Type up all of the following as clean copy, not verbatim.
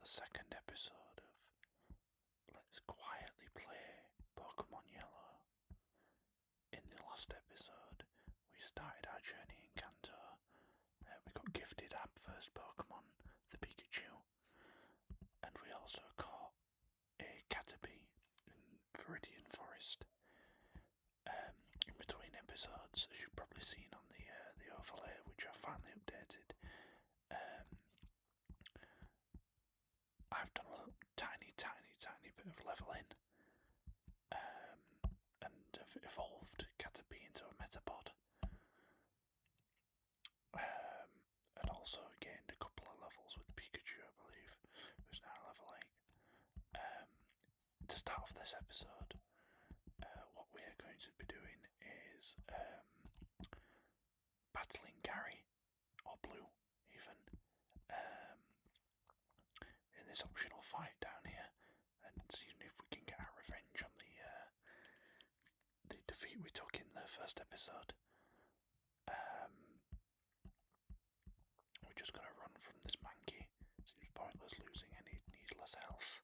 second episode of Let's Quietly Play Pokemon Yellow. In the last episode, we started our journey in Kanto. We got gifted our first Pokemon, the Pikachu, and we also caught a Caterpie in Viridian Forest. In between episodes, as you've probably seen on the overlay, which I finally updated, I've done a little tiny bit of leveling, and have evolved Caterpie into a Metapod, and also gained a couple of levels with Pikachu, I believe, who's now level 8. To start off this episode, what we are going to be doing is battling Gary, or Blue even, in this optional fight down here, and seeing if we can get our revenge on the defeat we took in the first episode. We're just going to run from this Mankey. Seems pointless losing any needless health.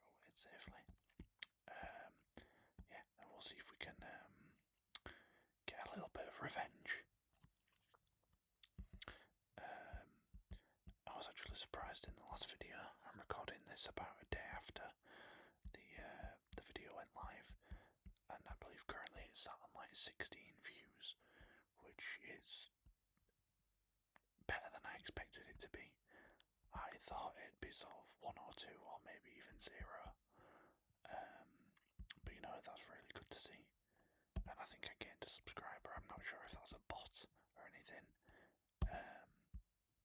Go away safely. Yeah, and we'll see if we can get a little bit of revenge. I was actually surprised in the last video. I'm recording this about a day after the video went live, and I believe currently it's sat on like 16 views, which is better than I expected it to be. I thought it'd be sort of 1 or 2 or maybe even 0. But you know, that's really good to see. And I think I gained a subscriber. I'm not sure if that's a bot or anything.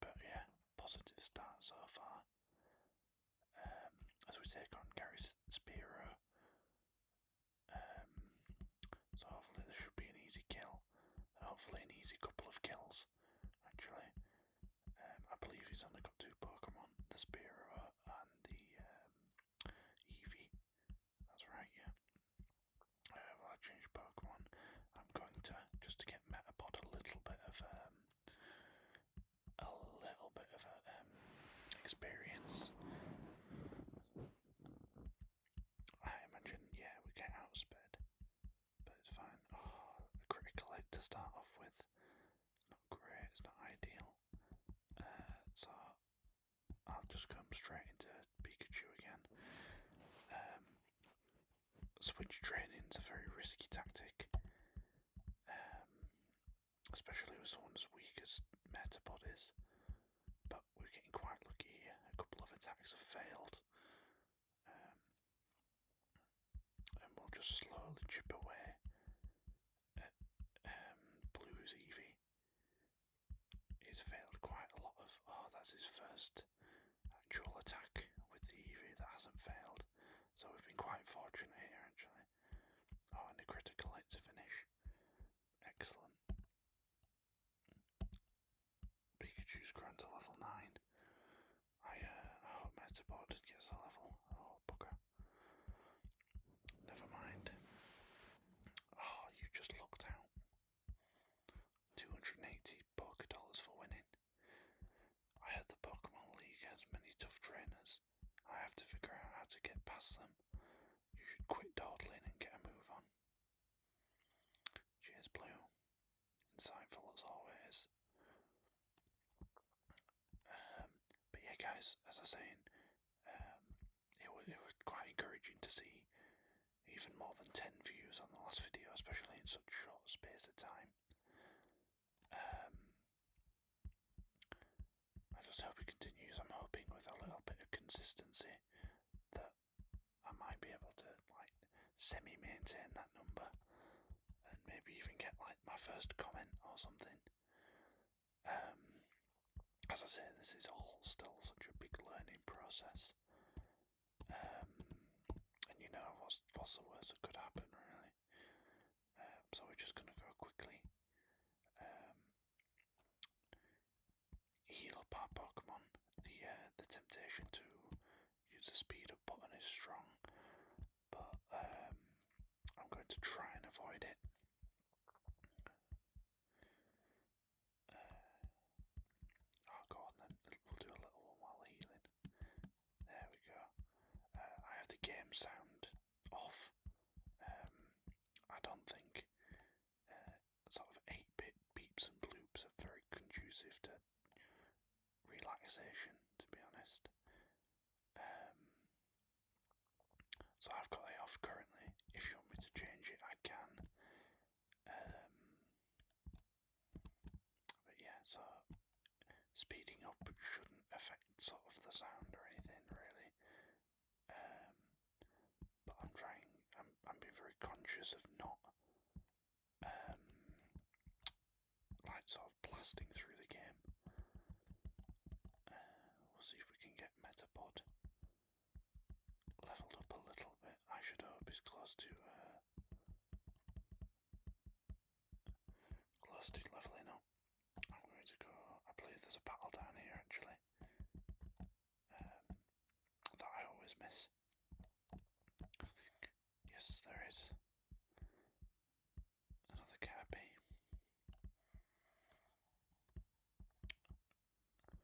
But yeah, positive start so far. As we take on Gary Spiro. So hopefully there should be an easy kill. And hopefully an easy couple of kills, actually. I believe he's only got 2 Pokemon, the Spiro and the Eevee. That's right, yeah. Well, I changed Pokemon. I'm going to, just to get Metapod a little bit of experience. I imagine, yeah, we get outsped, but it's fine. Oh, a critical hit to start off with. It's not great, it's not ideal. So I'll just come straight into Pikachu again. Switch training's a very risky tactic, especially with someone as weak as Metapod is. But we're getting quite lucky here. A couple of attacks have failed. And we'll just slowly chip away at Blue's Eevee. He's failed quite a lot of... Oh, that's his first actual attack with the Eevee that hasn't failed. So we've been quite fortunate here, actually. Oh, and a critical hit to finish. Excellent. Pikachu's grown to level 9. I hope Metapod gets a level. Oh, bugger. Never mind. Oh, you just looked out. 280 $Pokédollars for winning. I heard the Pokemon League has many tough trainers. I have to figure out how to get past them. You should quit dawdling and get a move on. Cheers, Blue. Insightful as always. But yeah, guys, as I was saying, it was quite encouraging to see even more than 10 views on the last video, especially in such a short space of time. I just hope it continues. I'm hoping with a little bit of consistency that I might be able to like semi-maintain that number and maybe even get like my first comment or something. As I say, this is all still such a big learning process. And you know, what's the worst that could happen, really? So we're just going to go quickly. Heal up our Pokemon. The temptation to use the speed up button is strong, but I'm going to try and avoid it. Oh, go on then. We'll do a little one while healing. conversation, to be honest. So I've got it off currently. If you want me to change it, I can. But yeah, so speeding up shouldn't affect sort of the sound or anything really. But I'm being very conscious of not like sort of blasting through the game. We'll see if we can get Metapod leveled up a little bit. I should hope it's close to leveling up. I'm going to go. I believe there's a battle down here actually. That I always miss. Yes, there is. Another Kirby.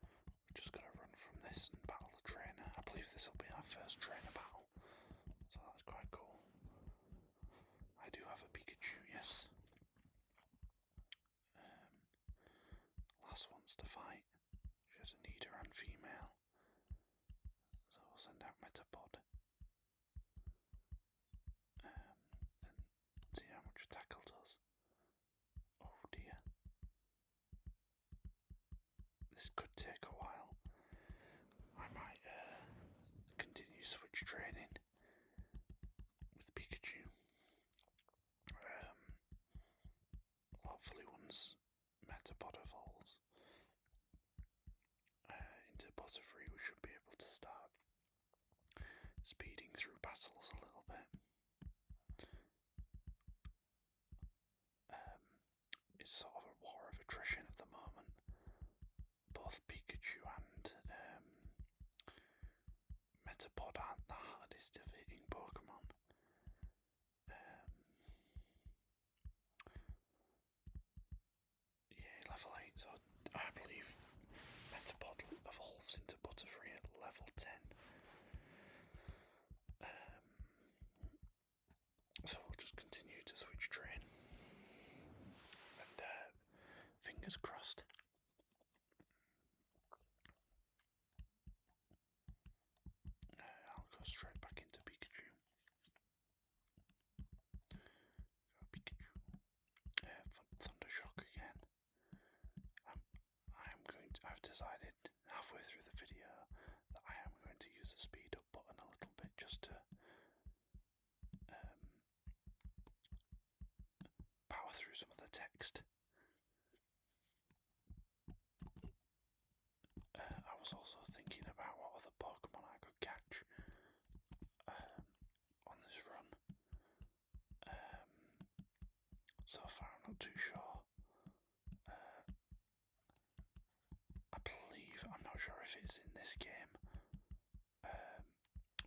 We're just going to run from this and battle the trainer. I believe this will be our first trainer battle. So that's quite cool. I do have a Pikachu, yes. Last one's to fight. She has a neater and female. So we'll send out Metapod. And see how much tackle does. Oh dear. This could take a while. I might continue switch training with Pikachu. Hopefully once Metapod evolves into Butterfree, we should be able to start speeding through battles a little bit. It's sort of a war of attrition at the moment. Both Pikachu and Metapod aren't the hardest of hitting Pokemon. Yeah, level 8, so I believe Metapod evolves into Butterfree at level 10. So we'll just continue to switch train. And fingers crossed. I'll go straight back into Pikachu. Pikachu. Thundershock again. I've decided halfway through the video that I am going to use the speed up button a little bit just to power through some of the text. I was also thinking about what other Pokemon I could catch on this run. So far I'm not too sure. I believe, I'm not sure if it's in this game,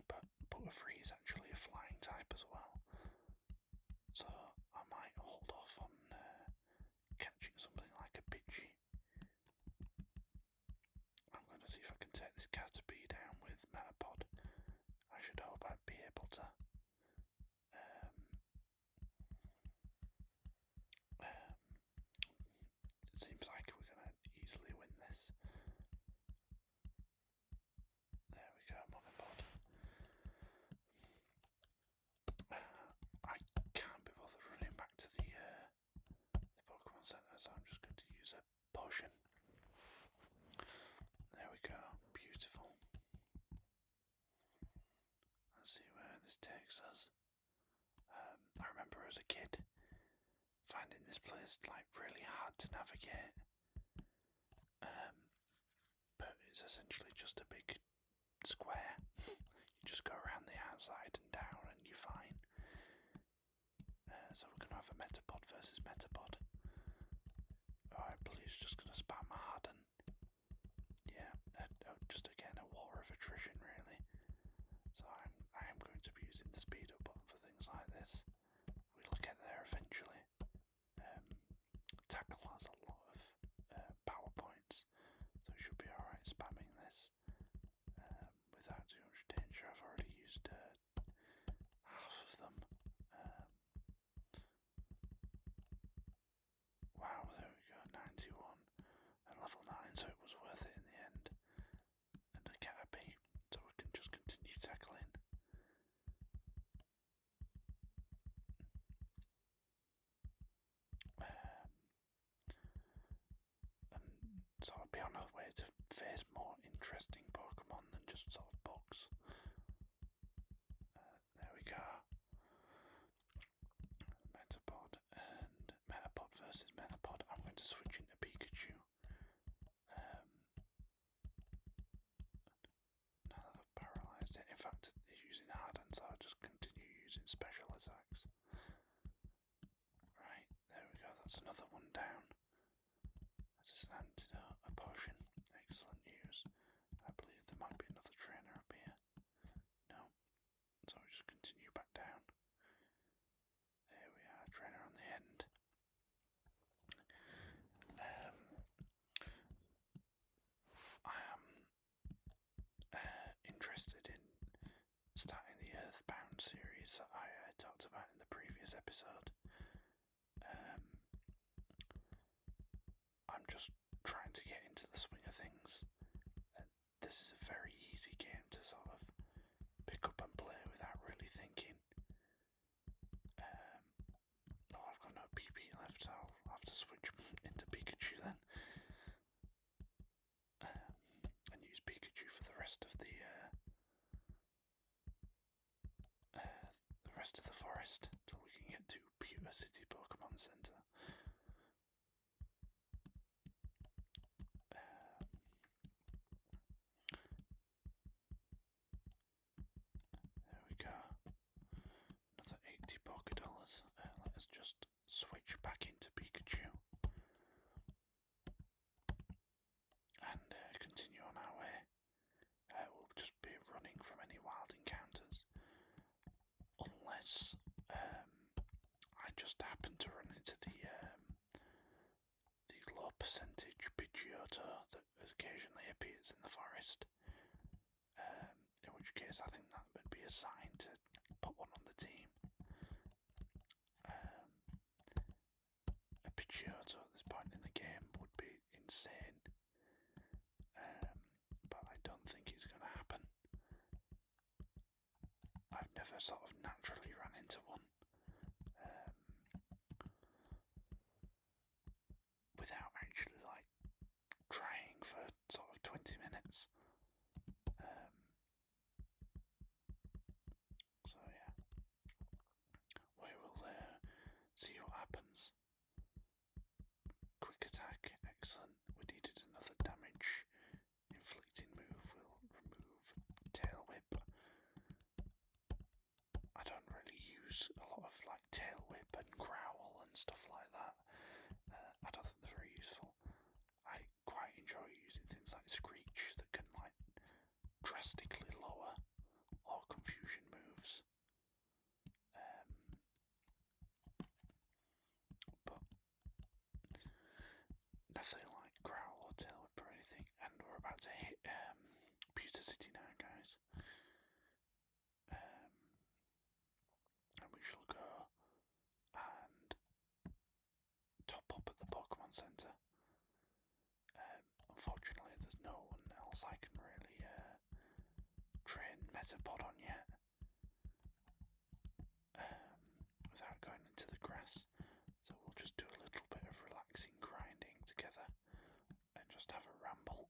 but Butterfree is actually a flying type as well. So I might hold off on catching something like a Pidgey. I'm going to see if I can take this Caterpie down with Metapod. I should hope I'd be able to. It seems like we're going to easily win this. There we go, Monopod. I can't be bothered running back to the Pokemon Center, so I'm just going to use a potion. There we go, beautiful. Let's see where this takes us. I remember as a kid finding this place like really hard to navigate, but it's essentially just a big square. You just go around the outside and down and you're fine. So we're going to have a Metapod versus Metapod. I believe it's just going to spam hard and yeah, just again a war of attrition really. So I am going to be using the speed up button for things like this. We'll get there eventually. Tackle has a lot of power points, so it should be alright spamming this without too much danger. I've already used half of them. Wow, there we go, 91 and level 9, so it was worth it in the end. face more interesting Pokemon than just sort of bugs. There we go. Metapod and Metapod versus Metapod. I'm going to switch into Pikachu. Now that I've paralysed it. In fact, it's using Harden, so I'll just continue using special attacks. Right, there we go. That's another one down. That's an antidote, a potion. Excellent news. I believe there might be another trainer up here. No. So I'll just continue back down. There we are, trainer on the end. I am interested in starting the Earthbound series that I talked about in the previous episode. I'm just trying to get into the swing of things. This is a very easy game to sort of pick up and play without really thinking. Oh, I've got no PP left, so I'll have to switch into Pikachu then. And use Pikachu for the rest of the forest till we can get to Pewter City Pokemon Center. There we go. Another 80 Pokédollars. Let us just switch back into Pikachu and continue on our way. We'll just be running from any wild encounters, unless I just happen to run into the low percentage Pidgeotto that occasionally appears in the forest. In which case, I think that would be a sign to put one on the team. A Pidgeotto at this point in the game would be insane, but I don't think it's going to happen. I've never sort of naturally run into one without actually like trying for sort of 20 minutes. So yeah, we will see what happens. Quick attack, excellent. We needed another damage inflicting move. We'll remove Tail Whip. I don't really use a lot of like Tail Whip and Growl and stuff like that. I don't think they're very useful. I quite enjoy using things like Screech that can like drastically lower all confusion moves. But nothing like Growl or Tail Whip or anything. And we're about to hit Pewter City now, guys. And we shall go and top up at the Pokemon Center. Unfortunately, there's no one else I can really train Metapod on yet without going into the grass. So we'll just do a little bit of relaxing grinding together and just have a ramble.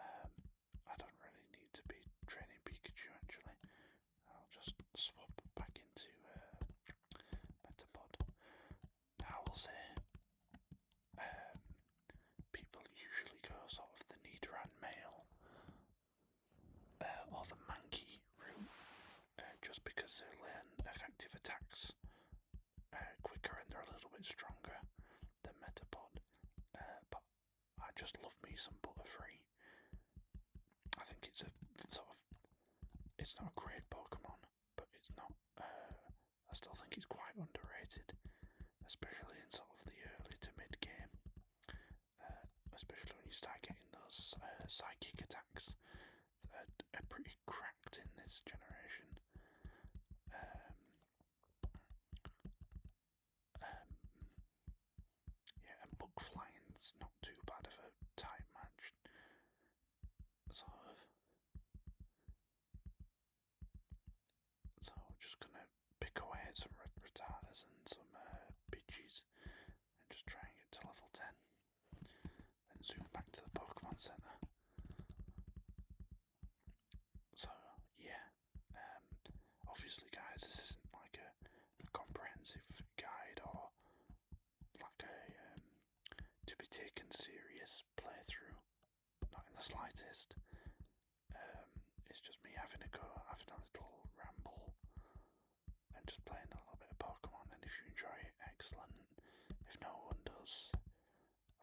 I don't really need to be training Pikachu actually. I'll just swap back into Metapod. Now I will say people usually go sort of the Nidoran male or the Mankey route just because they learn effective attacks quicker and they're a little bit stronger than Metapod. But I just love me some Butterfree. I think it's a sort of, it's not a great Pokemon, but it's not, I still think it's quite underrated, especially in sort of the early to mid game, especially when you start getting those psychic attacks that are pretty cracked in this generation. Yeah, and Bug Flying's not too bad of a type match, sort of. So we're just gonna pick away at some Rattatas and some Pidgeys and just try and get to level 10. Then zoom back to the Pokemon Center. serious playthrough, not in the slightest. It's just me having a go, having a little ramble, and just playing a little bit of Pokemon. And if you enjoy it, excellent. If no one does,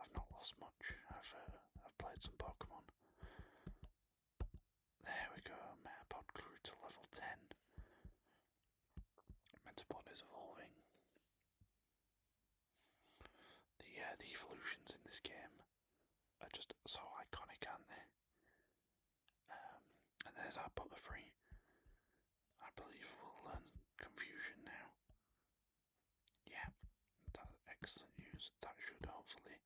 I've not lost much. I've played some Pokemon. There we go. Metapod grew to level 10. Metapod is evolving. The evolutions in this game are just so iconic, aren't they? And there's our Butterfree. I believe we'll learn Confusion now. Yeah, that's excellent news. That should hopefully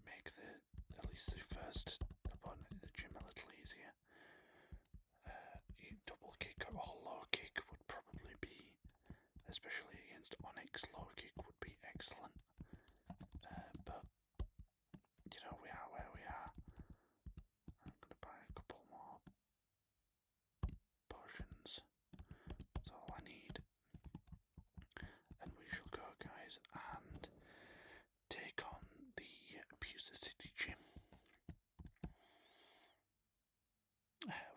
make at least the first opponent in the gym a little easier. Double kick or low kick would probably be, especially against Onyx, low kick would be excellent. But you know, we are where we are. I'm gonna buy a couple more potions. That's all I need. And we shall go, guys, and take on the Pewter City Gym.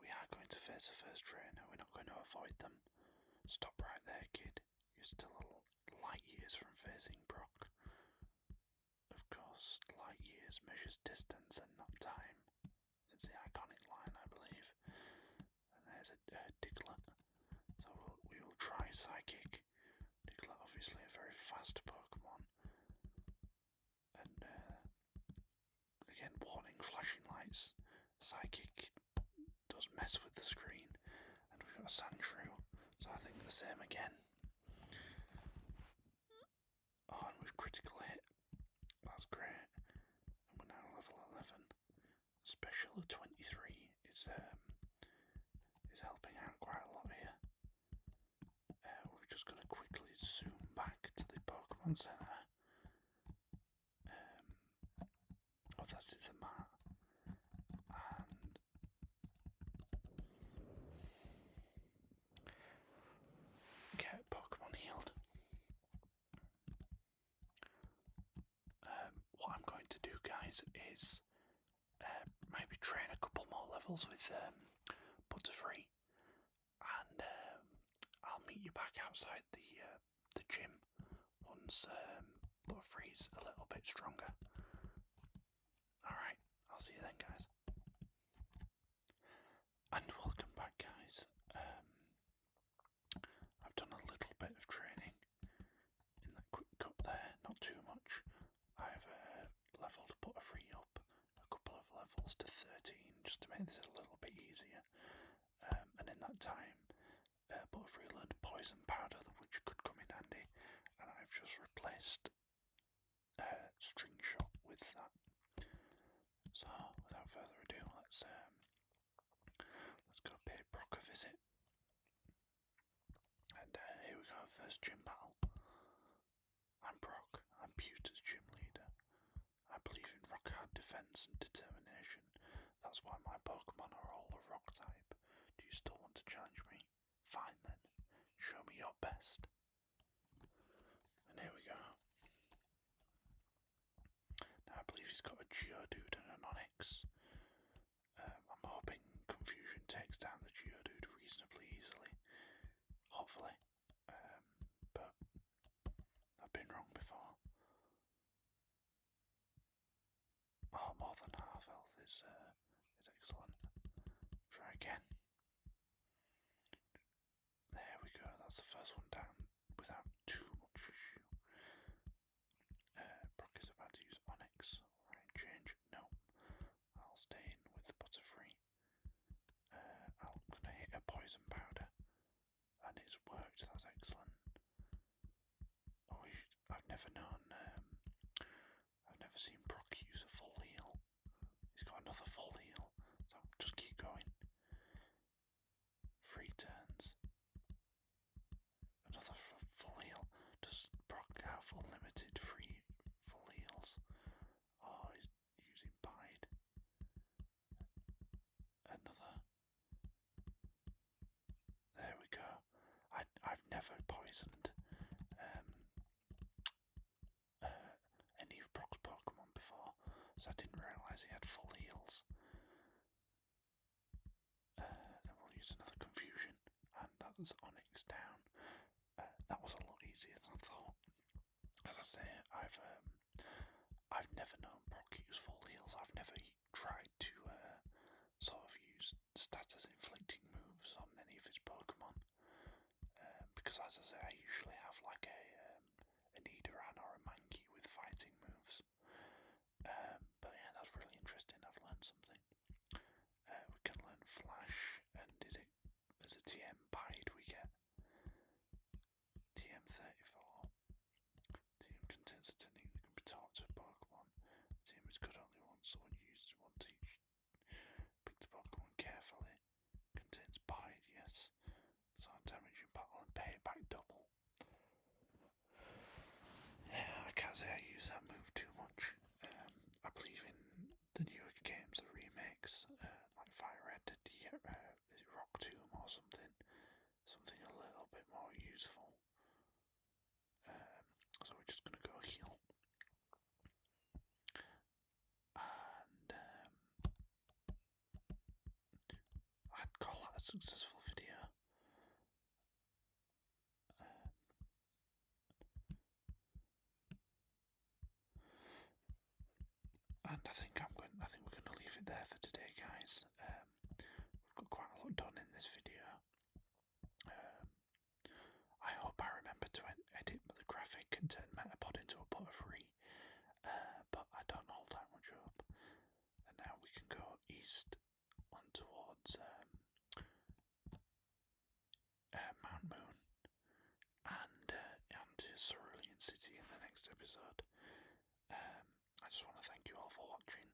We are going to face the first trainer. We're not going to avoid them. Stop right there, kid. You're still light years from facing Brock. Of course, light years measures distance and not time. It's the iconic line, I believe. And there's a Diglett. So we will try Psychic. Diglett, obviously a very fast Pokemon. And again, warning, flashing lights. Psychic does mess with the screen. And we've got a Sandshrew, so I think the same again. Oh, and we've critical hit. That's great. And we're now level 11. Special at 23 is helping out quite a lot here. We're just going to quickly zoom back to the Pokemon Center. Oh, that's the map. And get Pokemon healed. What I'm going to do, guys, is maybe train a couple more levels with Butterfree, and I'll meet you back outside the gym once Butterfree's a little bit stronger. Alright, I'll see you then, guys. And welcome back, guys. I've done a little bit of training in that quick cut there, not too much. I've leveled Butterfree up a couple of levels to 13 just to make this a little bit easier. And in that time, Butterfree learned Poison Powder, which could come in handy, and I've just replaced String Shot with that. So, without further ado, let's go pay Brock a visit. And here we go, first gym battle. I'm Brock, I'm Pewter's gym leader. I believe in rock hard defense and determination. That's why my Pokemon are all a rock type. Do you still want to challenge me? Fine then, show me your best. And here we go. Now I believe he's got a Geodude and an Onyx. I'm hoping Confusion takes down the Geodude reasonably easily. Hopefully. But I've been wrong before. Oh, more than half health is excellent. Try again. There we go, that's the first one down without too much issue. Brock is about to use Onyx. Right, change. No. I'll stay in with Butterfree. I'm gonna hit a Poison Powder. And it's worked, that's excellent. Oh, I've never known, I've never seen Brock use a full heal. He's got another full heal, so just keep going. 3 turns. Another full heal. Does Brock have unlimited free full heals? Oh, he's using Bide. Another. There we go. I've never poisoned any of Brock's realise he had full heals. Then we'll use another confusion, and that was Onyx down. That was a lot easier than I thought. As I say, I've never known Brock use full heals. I've never tried to sort of use status inflicting moves on any of his Pokemon, because as I say, I usually have like a Nidoran or a Mankey with fighting moves. But yeah, that's really interesting. I've learned something. We can learn Flash, and as a TM Bide we get TM34. TM contains a technique that can be taught to a Pokemon. TM is good only once, so when you use one to each, pick the Pokemon carefully. Contains Bide, yes. So damage in battle and pay it back double. Yeah, I can't say I use that move too much. I believe in the newer games, the remakes, like Fire Red, is it Rock Tomb or something? Something a little bit more useful. So we're just gonna go heal. And I'd call that a successful video. And I think we're gonna leave it there for today, guys. We've got quite a lot done in this video. I hope I remember to edit the graphic and turn Metapod into a Butterfree, but I don't hold that much up. And now we can go east on towards Mount Moon and Cerulean City in the next episode. I just want to thank you all for watching.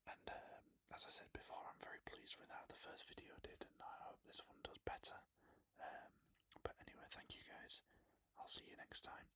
And as I said before, I'm very pleased with how the first video did, and I hope this one does better. But anyway, thank you guys. I'll see you next time.